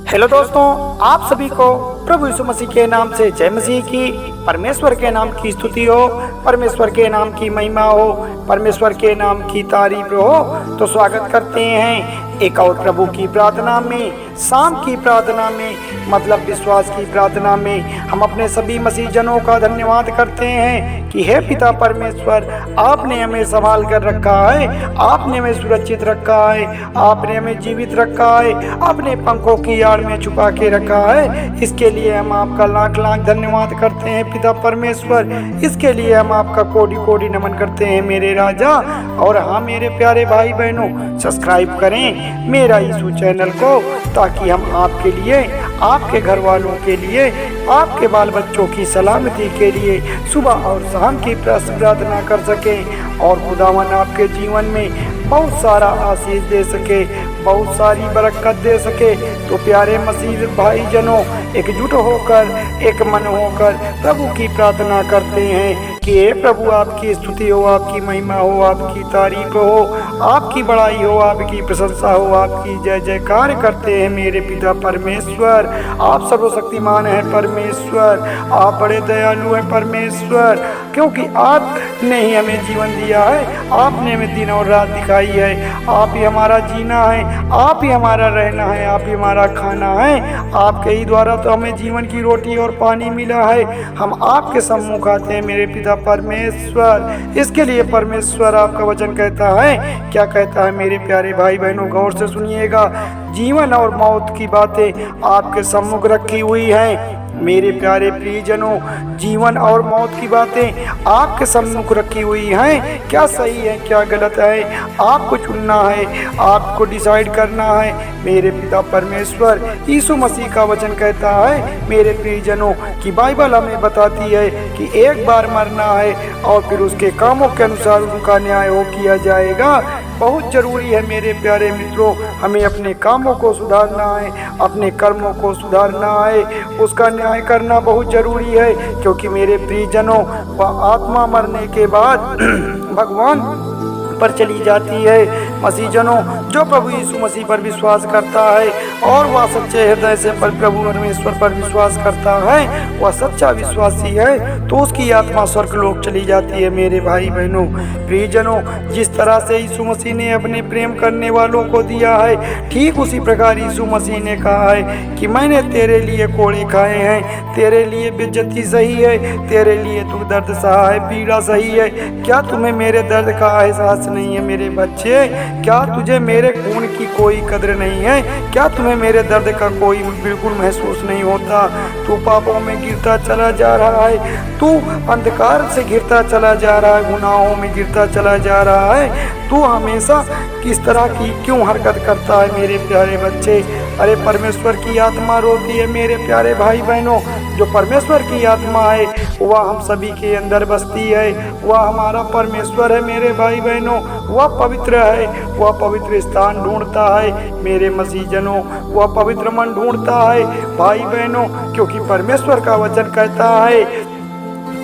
Hello दोस्तों, आप सभी को प्रभु यीशु मसीह के नाम से जय मसीह की। परमेश्वर के नाम की स्तुति हो, परमेश्वर के नाम की महिमा हो, परमेश्वर के नाम की तारीफ हो। तो स्वागत करते हैं एक और प्रभु की प्रार्थना में, शाम की प्रार्थना में, मतलब विश्वास की प्रार्थना में। हम अपने सभी मसीह जनों का धन्यवाद करते हैं कि हे पिता परमेश्वर, आपने हमें संभाल कर रखा है, आपने हमें सुरक्षित रखा है, आपने हमें जीवित रखा है, अपने पंखों की आड़ में छुपा के रखा है। इसके लिए हम आपका लाख लाख धन्यवाद करते हैं पिता परमेश्वर। इसके लिए हम आपका कोटि कोटि नमन करते हैं मेरे राजा। और हाँ मेरे प्यारे भाई बहनों, सब्सक्राइब करें मेरा यीशु चैनल को, ताकि हम आपके लिए, आपके घर वालों के लिए, आपके बाल बच्चों की सलामती के लिए सुबह और शाम की प्रार्थना कर सकें और खुदावन आपके जीवन में बहुत सारा आशीष दे सके, बहुत सारी बरकत दे सके। तो प्यारे मसीह भाई जनों, एकजुट होकर, एक मन होकर प्रभु की प्रार्थना करते हैं कि हे प्रभु, आपकी स्तुति हो, आपकी महिमा हो, आपकी तारीफ हो, आपकी बड़ाई हो, आपकी प्रशंसा हो, आपकी जय जयकार करते हैं मेरे पिता परमेश्वर। आप सर्वशक्तिमान हैं परमेश्वर, आप बड़े दयालु हैं परमेश्वर, क्योंकि आपने ही हमें जीवन दिया है, आपने हमें दिन और रात दिखाई है। आप ही हमारा जीना है, आप ही हमारा रहना है, आप ही हमारा खाना है। आपके ही द्वारा तो हमें जीवन की रोटी और पानी मिला है। हम आपके सम्मुख आते हैं मेरे पिता परमेश्वर। इसके लिए परमेश्वर आपका वचन कहता है, क्या कहता है मेरे प्यारे भाई बहनों, गौर से सुनिएगा। जीवन और मौत की बातें आपके सम्मुख रखी हुई हैं मेरे प्यारे प्रियजनों। जीवन और मौत की बातें आपके सम्मुख रखी हुई हैं। क्या सही है, क्या गलत है, आपको चुनना है, आपको डिसाइड करना है मेरे पिता परमेश्वर। यीशु मसीह का वचन कहता है मेरे प्रियजनों कि बाइबल हमें बताती है कि एक बार मरना है और फिर उसके कामों के अनुसार उनका न्याय हो किया जाएगा। बहुत जरूरी है मेरे प्यारे मित्रों, हमें अपने कामों को सुधारना है, अपने कर्मों को सुधारना है, उसका न्याय करना बहुत जरूरी है। क्योंकि मेरे प्रियजनों, वह आत्मा मरने के बाद भगवान पर चली जाती है। मसीह जनों, जो प्रभु यीशु मसीह पर विश्वास करता है और वह सच्चे हृदय से प्रभु परमेश्वर पर विश्वास करता है, वह सच्चा विश्वासी है, तो उसकी आत्मा स्वर्ग लोक चली जाती है मेरे भाई बहनों। प्रियजनों, जिस तरह से यीशु मसीह ने अपने प्रेम करने वालों को दिया है, ठीक उसी प्रकार यीशु मसीह ने कहा है कि मैंने तेरे लिए कोड़े खाए हैं, तेरे लिए बेइज्जती सही है, तेरे लिए तू दर्द सहा है, पीड़ा सही है। क्या तुम्हें मेरे दर्द का एहसास नहीं है मेरे बच्चे? क्या तुझे मेरे खून की कोई कदर नहीं है? क्या तुम्हें मेरे दर्द का कोई बिल्कुल महसूस नहीं होता? तू पापों में गिरता चला जा रहा है, तू अंधकार से गिरता चला जा रहा है, गुनाहों में गिरता चला जा रहा है। तू हमेशा किस तरह की क्यों हरकत करता है मेरे प्यारे बच्चे? अरे परमेश्वर की आत्मा रोती है मेरे प्यारे भाई बहनों। जो परमेश्वर की आत्मा है वह हम सभी के अंदर बसती है, वह हमारा परमेश्वर है मेरे भाई बहनों। वह पवित्र है, वह पवित्र स्थान ढूंढता है मेरे मसीह जनों, वह पवित्र मन ढूंढता है भाई बहनों। क्योंकि परमेश्वर का वचन कहता है,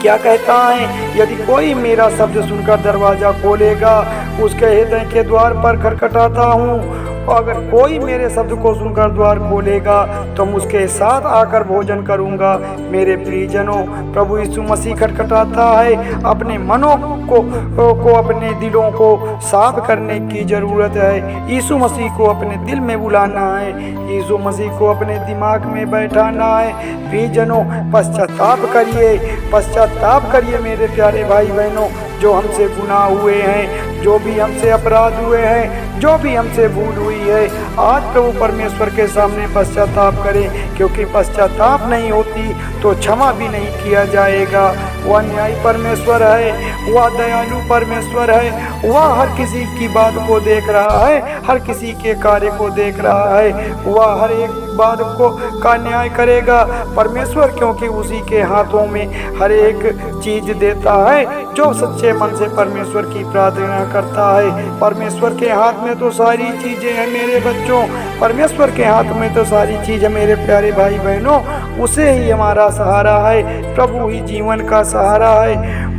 क्या कहता है, यदि कोई मेरा शब्द सुनकर दरवाजा खोलेगा, उसके हृदय के द्वार पर खटखटाता हूँ। और अगर कोई मेरे शब्द को सुनकर द्वार खोलेगा तो मैं उसके साथ आकर भोजन करूंगा। मेरे प्रियजनों, प्रभु यीशु मसीह खटखटाता है। अपने मनों को अपने दिलों को साफ करने की जरूरत है। यीशु मसीह को अपने दिल में बुलाना है, यीशु मसीह को अपने दिमाग में बैठाना है। प्रियजनों, पश्चाताप करिए, पश्चाताप करिए मेरे प्यारे भाई बहनों। जो हमसे गुनाह हुए हैं, जो भी हमसे अपराध हुए हैं, जो भी हमसे भूल हुई है, आज प्रभु परमेश्वर के सामने पश्चाताप करें। क्योंकि पश्चाताप नहीं होती तो क्षमा भी नहीं किया जाएगा। वह न्यायी परमेश्वर है, वह दयालु परमेश्वर है, वह हर किसी की बात को देख रहा है, हर किसी के कार्य को देख रहा है, वह हर एक बात को का न्याय करेगा परमेश्वर। क्योंकि उसी के हाथों में हर एक चीज देता है जो सच्चे मन से परमेश्वर की प्रार्थना करता है। परमेश्वर के हाथ में तो सारी चीजें हैं मेरे बच्चों, परमेश्वर के हाथ में तो सारी चीज है मेरे प्यारे भाई बहनों। उसे ही हमारा सहारा है, प्रभु ही जीवन का सहारा है।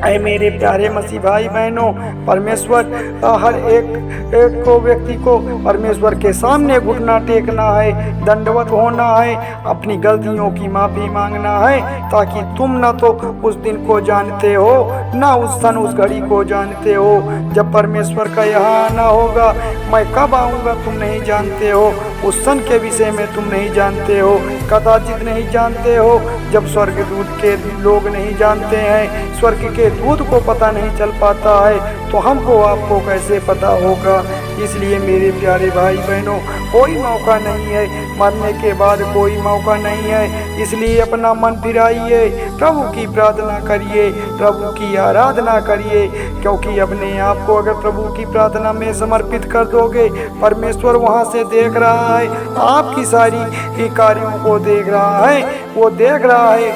ऐ मेरे प्यारे मसीह भाई बहनों, परमेश्वर हर एक को व्यक्ति को परमेश्वर के सामने घुटना टेकना है, दंडवत होना है, अपनी गलतियों की माफ़ी मांगना है, ताकि तुम न तो उस दिन को जानते हो, न उस सन उस घड़ी को जानते हो जब परमेश्वर का यहाँ आना होगा। मैं कब आऊँगा तुम नहीं जानते हो, उस सन के विषय में तुम नहीं जानते हो, कदाचित नहीं जानते हो। जब स्वर्गदूत के लोग नहीं जानते हैं, स्वर्ग के दूत को पता नहीं चल पाता है, तो हमको आपको कैसे पता होगा। इसलिए मेरे प्यारे भाई बहनों, कोई मौका नहीं है, मरने के बाद कोई मौका नहीं है। इसलिए अपना मन फिराइए, प्रभु की प्रार्थना करिए, प्रभु की आराधना करिए, क्योंकि अपने आप को अगर प्रभु की प्रार्थना में समर्पित कर दोगे, परमेश्वर वहाँ से देख रहा है, आपकी सारी कार्यों को देख रहा है। वो देख रहा है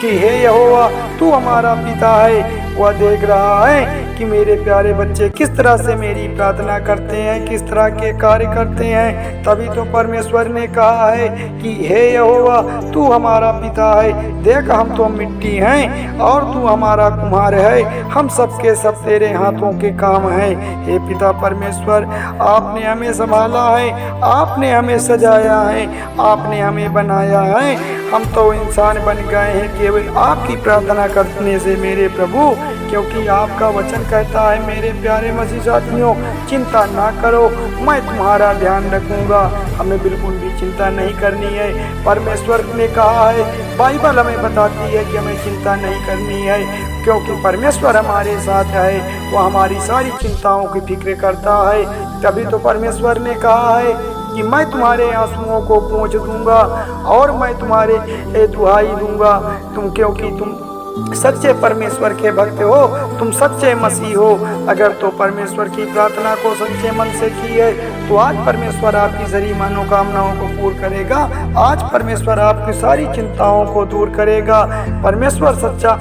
कि हे यहोवा तू हमारा पिता है। वह देख रहा है कि मेरे प्यारे बच्चे किस तरह से मेरी प्रार्थना करते हैं, किस तरह के कार्य करते हैं। तभी तो परमेश्वर ने कहा है कि हे यहोवा तू हमारा पिता है, देख हम तो मिट्टी हैं और तू हमारा कुम्हार है, हम सबके सब तेरे हाथों के काम हैं। हे पिता परमेश्वर, आपने हमें संभाला है, आपने हमें सजाया है, आपने हमें बनाया है। हम तो इंसान बन गए हैं केवल आपकी प्रार्थना करने से मेरे प्रभु, क्योंकि आपका वचन कहता है मेरे प्यारे मसीह साथियों, चिंता ना करो, मैं तुम्हारा ध्यान रखूंगा। हमें बिल्कुल भी चिंता नहीं करनी है। परमेश्वर ने कहा है, बाइबल हमें बताती है कि हमें चिंता नहीं करनी है, क्योंकि परमेश्वर हमारे साथ है, वो हमारी सारी चिंताओं की फिक्र करता है। तभी तो परमेश्वर ने कहा है कि मैं तुम्हारे आंसुओं को पोंछ दूंगा और मैं तुम्हारे दुहाई दूंगा। तुम क्योंकि तुम सच्चे परमेश्वर के भक्त हो, तुम सच्चे मसीह हो। अगर तो परमेश्वर की प्रार्थना को सच्चे मन से की है, तो आज परमेश्वर आपकी सारी मनोकामनाओं को पूर्ण करेगा। आज परमेश्वर आपकी सारी चिंताओं को दूर करेगा। परमेश्वर सच्चा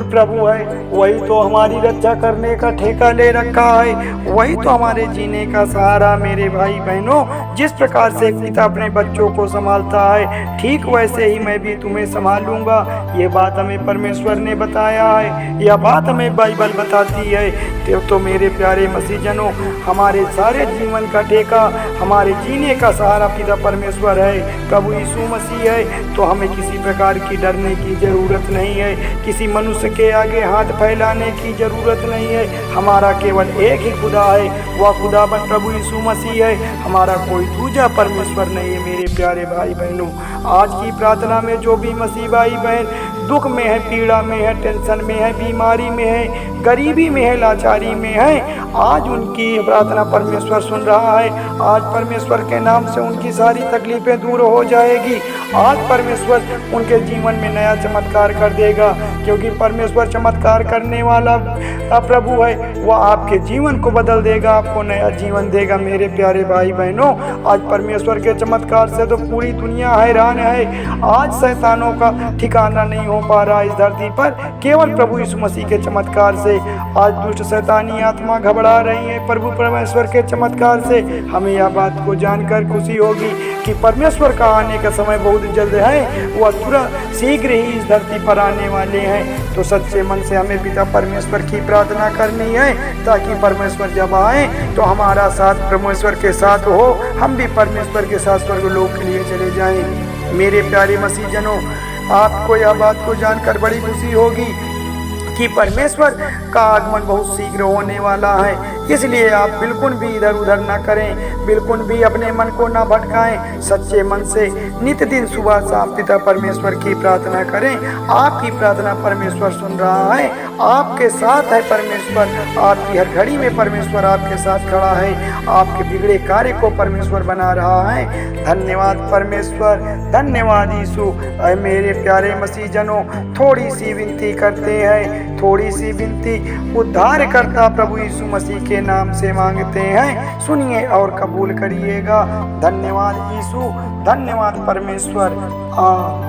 प्रभु है, वही तो हमारी रक्षा करने का ठेका ले रखा है, वही तो हमारे जीने का सहारा। मेरे भाई बहनों, जिस प्रकार से एक पिता अपने बच्चों को संभालता है, ठीक वैसे ही मैं भी तुम्हें संभालूंगा। ये बात हमें परमेश्वर ने बताया है, यह बात हमें बाइबल बताती है। तो मेरे प्यारे मसीहजनों, हमारे सारे जीवन का ठेका, हमारे जीने का सहारा पिता परमेश्वर है, प्रभु यीशु मसीह है। तो हमें किसी प्रकार की डरने की जरूरत नहीं है, किसी मनुष्य के आगे हाथ फैलाने की जरूरत नहीं है। हमारा केवल एक ही खुदा है, वह खुदाबंद प्रभु यीशु मसीह है। हमारा कोई दूजा परमेश्वर नहीं है। मेरे प्यारे भाई बहनों, आज की प्रार्थना में जो भी मसीह भाई बहन दुख में है, पीड़ा में है, टेंशन में है, बीमारी में है, गरीबी में है, लाचारी में है, आज उनकी प्रार्थना परमेश्वर सुन रहा है। आज परमेश्वर के नाम से उनकी सारी तकलीफें दूर हो जाएगी। आज परमेश्वर उनके जीवन में नया चमत्कार कर देगा, क्योंकि परमेश्वर चमत्कार करने वाला प्रभु है। वह आपके जीवन को बदल देगा, आपको नया जीवन देगा। मेरे प्यारे भाई बहनों, आज परमेश्वर के चमत्कार से तो पूरी दुनिया हैरान है। आज शैतानों का ठिकाना नहीं हो पा रहा इस धरती पर, केवल प्रभु यीशु मसीह के चमत्कार से। आज दुष्ट शैतानी आत्मा घबरा रही है प्रभु परमेश्वर के चमत्कार से। हमें यह बात को जानकर खुशी होगी कि परमेश्वर का आने का समय बहुत जल्द है, वह तुरंत शीघ्र ही इस धरती पर आने वाले हैं। तो सच्चे मन से हमें पिता परमेश्वर की प्रार्थना करनी है, ताकि परमेश्वर जब आए तो हमारा साथ परमेश्वर के साथ हो, हम भी परमेश्वर के साथ स्वर्गलोक के लिए चले जाएं। मेरे प्यारे मसीहजनों, आपको यह बात को जानकर बड़ी खुशी होगी कि परमेश्वर का आगमन बहुत शीघ्र होने वाला है। इसलिए आप बिल्कुल भी इधर उधर ना करें, बिल्कुल भी अपने मन को ना भटकाएं। सच्चे मन से नित्य दिन सुबह शाम पिता परमेश्वर की प्रार्थना करें। आपकी प्रार्थना परमेश्वर सुन रहा है, आपके साथ है परमेश्वर। आपकी हर घड़ी में परमेश्वर आपके साथ खड़ा है, आपके बिगड़े कार्य को परमेश्वर बना रहा है। धन्यवाद परमेश्वर, धन्यवाद यीशु। मेरे प्यारे मसीहजनों, थोड़ी सी विनती करते हैं, थोड़ी सी विनती उद्धार करता प्रभु यीशु मसीह के नाम से मांगते हैं। सुनिए और कबूल करिएगा। धन्यवाद यीशु, धन्यवाद परमेश्वर। आमीन।